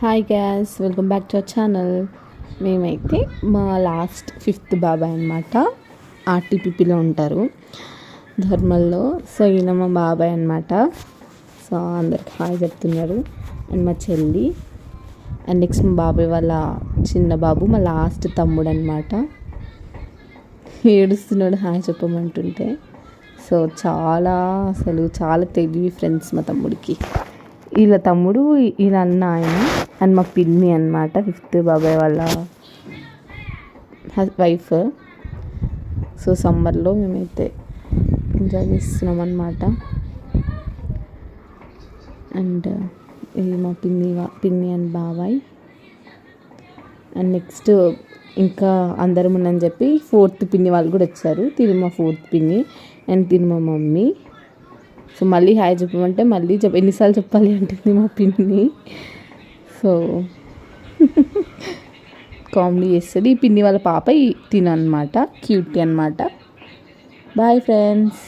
Hi gas, welcome back to our channel. మేమైతే మా last 5th బాబాయ్ అనమాట. ఆర్టీపీపీలో ఉంటారు ధర్మల్లో. సో ఈయన మా బాబాయ్ అనమాట. సో అందరికి హాయ్ చెప్తున్నారు. అండ్ మా చెల్లి అండ్ నెక్స్ట్ మా బాబాయ్ వాళ్ళ చిన్న బాబు, మా లాస్ట్ తమ్ముడు అనమాట. ఏడుస్తున్నాడు హాయ్ చెప్పమంటుంటే. సో అసలు చాలా తెలివి ఫ్రెండ్స్ మా తమ్ముడికి. వీళ్ళ తమ్ముడు వీళ్ళ అన్న ఆయన అండ్ మా పిన్ని అనమాట, 5th బాబాయ్ వాళ్ళ వైఫ్. సో సమ్మర్లో మేమైతే ఎంజాయ్ చేస్తున్నాం అనమాట. అండ్ ఇది మా పిన్ని అండ్ బాబాయ్. అండ్ నెక్స్ట్ ఇంకా అందరం ఉన్నని చెప్పి 4th పిన్ని వాళ్ళు కూడా వచ్చారు. తిని మా 4th పిన్ని అండ్ తిని మా మమ్మీ. సో మళ్ళీ హాయ్ చెప్పమంటే మళ్ళీ ఎన్నిసార్లు చెప్పాలి అంటుంది మా పిన్ని. సో కామెడీ చేస్తుంది. ఈ పిన్ని వాళ్ళ పాప తిననమాట, క్యూటీ అనమాట. Bye friends.